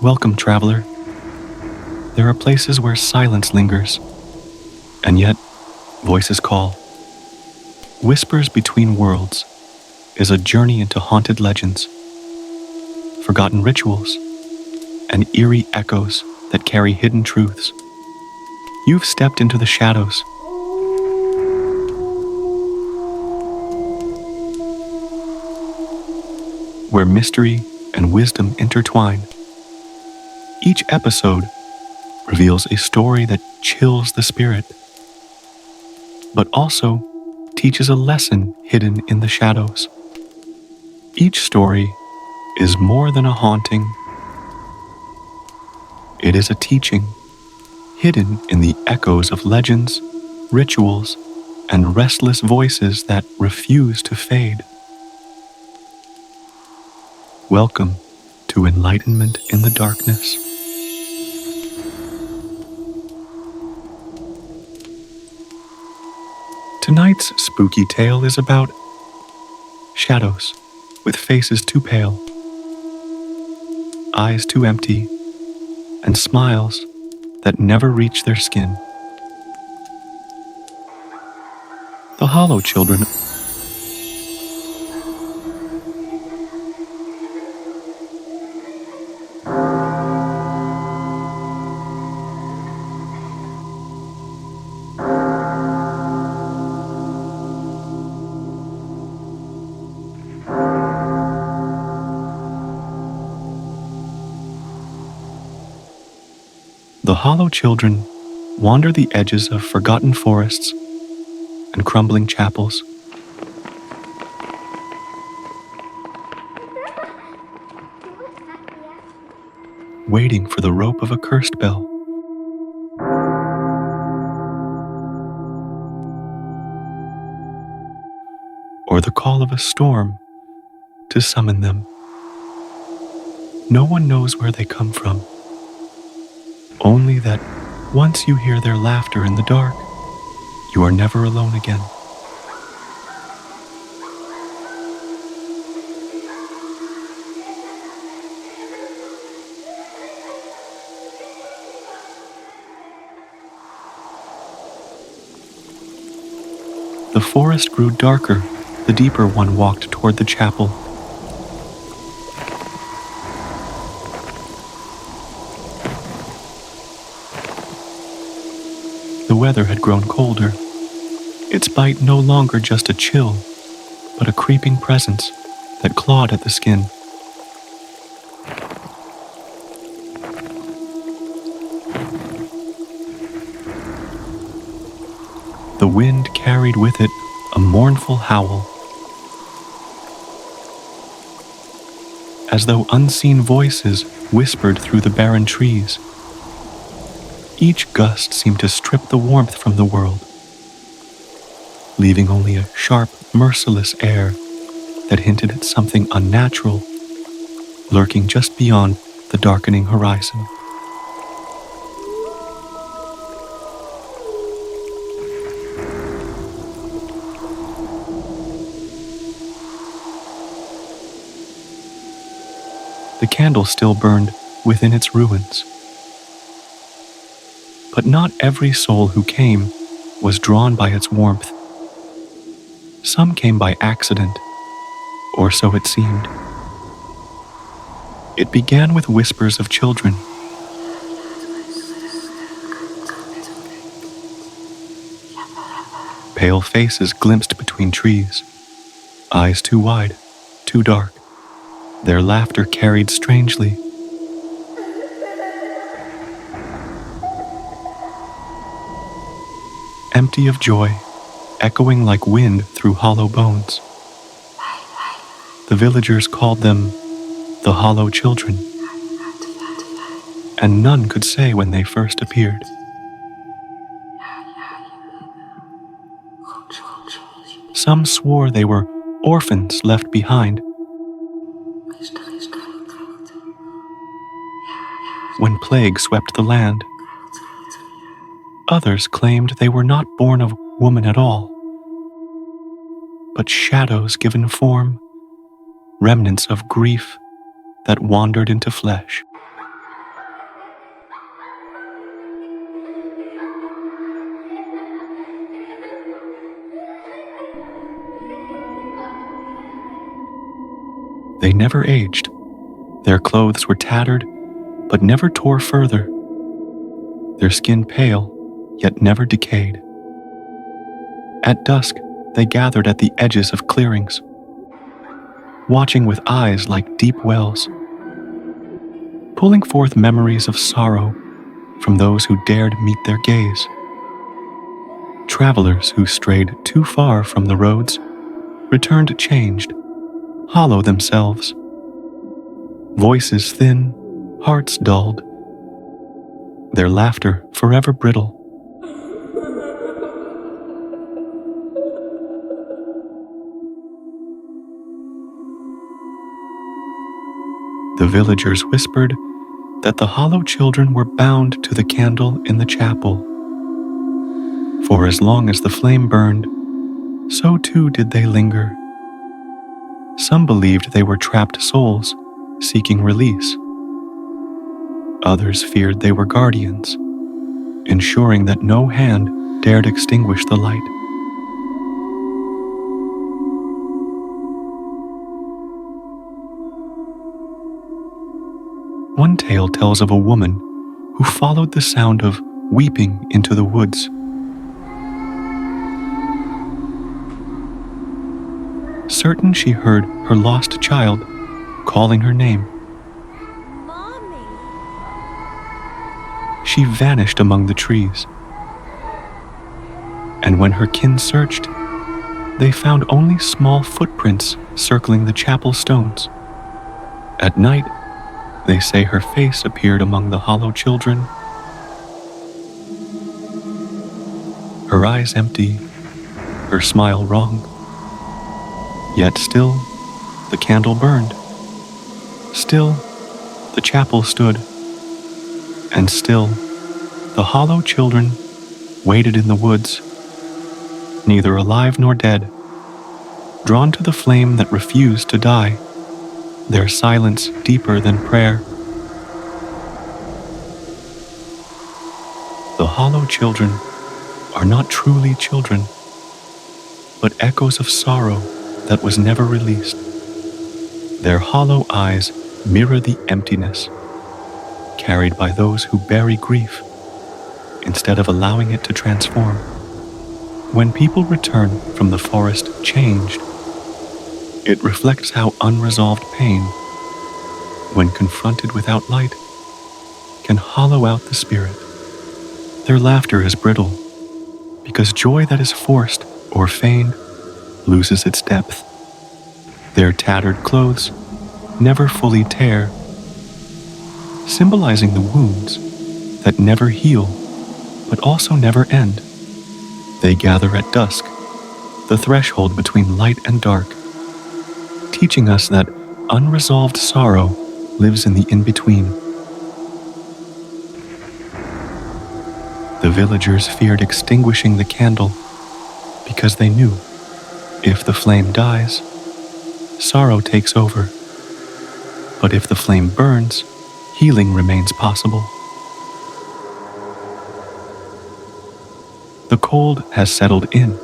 Welcome, traveler. There are places where silence lingers, and yet voices call. Whispers Between Worlds is a journey into haunted legends, forgotten rituals, and eerie echoes that carry hidden truths. You've stepped into the shadows, where mystery and wisdom intertwine. Each episode reveals a story that chills the spirit, but also teaches a lesson hidden in the shadows. Each story is more than a haunting. It is a teaching, hidden in the echoes of legends, rituals, and restless voices that refuse to fade. Welcome to Enlightenment in the Darkness. Tonight's spooky tale is about shadows with faces too pale, eyes too empty, and smiles that never reach their skin. The Hollow Children. The Hollow Children wander the edges of forgotten forests and crumbling chapels. Waiting for the rope of a cursed bell. Or the call of a storm to summon them. No one knows where they come from. Only that once you hear their laughter in the dark, you are never alone again. The forest grew darker the deeper one walked toward the chapel. The weather had grown colder, its bite no longer just a chill, but a creeping presence that clawed at the skin. The wind carried with it a mournful howl, as though unseen voices whispered through the barren trees. Each gust seemed to strip the warmth from the world, leaving only a sharp, merciless air that hinted at something unnatural lurking just beyond the darkening horizon. The candle still burned within its ruins. But not every soul who came was drawn by its warmth. Some came by accident, or so it seemed. It began with whispers of children. Pale faces glimpsed between trees, eyes too wide, too dark. Their laughter carried strangely. Empty of joy, echoing like wind through hollow bones. The villagers called them the Hollow Children, and none could say when they first appeared. Some swore they were orphans left behind when plague swept the land. Others claimed they were not born of woman at all, but shadows given form, remnants of grief that wandered into flesh. They never aged. Their clothes were tattered, but never tore further. Their skin pale, yet never decayed. At dusk, they gathered at the edges of clearings, watching with eyes like deep wells, pulling forth memories of sorrow from those who dared meet their gaze. Travelers who strayed too far from the roads returned changed, hollow themselves. Voices thin, hearts dulled, their laughter forever brittle. The villagers whispered that the hollow children were bound to the candle in the chapel. For as long as the flame burned, so too did they linger. Some believed they were trapped souls seeking release. Others feared they were guardians, ensuring that no hand dared extinguish the light. One tale tells of a woman who followed the sound of weeping into the woods. Certain she heard her lost child calling her name. Mommy. She vanished among the trees. And when her kin searched, they found only small footprints circling the chapel stones. At night, they say her face appeared among the hollow children, her eyes empty, her smile wrong. Yet still, the candle burned. Still, the chapel stood. And still, the hollow children waited in the woods, neither alive nor dead, drawn to the flame that refused to die, their silence deeper than prayer. The hollow children are not truly children, but echoes of sorrow that was never released. Their hollow eyes mirror the emptiness carried by those who bury grief instead of allowing it to transform. When people return from the forest changed, it reflects how unresolved pain, when confronted without light, can hollow out the spirit. Their laughter is brittle, because joy that is forced or feigned loses its depth. Their tattered clothes never fully tear, symbolizing the wounds that never heal, but also never end. They gather at dusk, the threshold between light and dark, teaching us that unresolved sorrow lives in the in-between. The villagers feared extinguishing the candle because they knew if the flame dies, sorrow takes over. But if the flame burns, healing remains possible. The cold has settled in,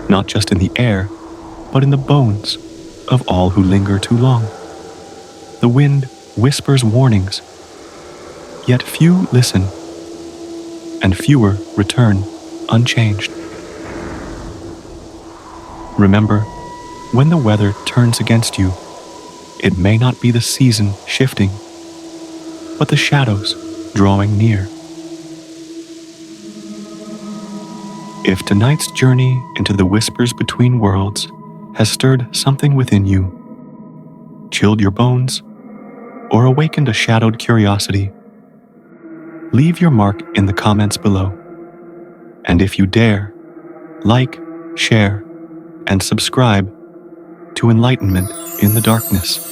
not just in the air, but in the bones of all who linger too long. The wind whispers warnings, yet few listen, and fewer return unchanged. Remember, when the weather turns against you, it may not be the season shifting, but the shadows drawing near. If tonight's journey into the whispers between worlds has stirred something within you, chilled your bones, or awakened a shadowed curiosity, leave your mark in the comments below. And if you dare, like, share, and subscribe to Enlightenment in the Darkness.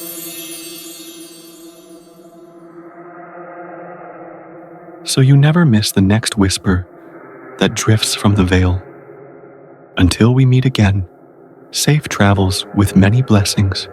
So you never miss the next whisper that drifts from the veil. Until we meet again, safe travels with many blessings.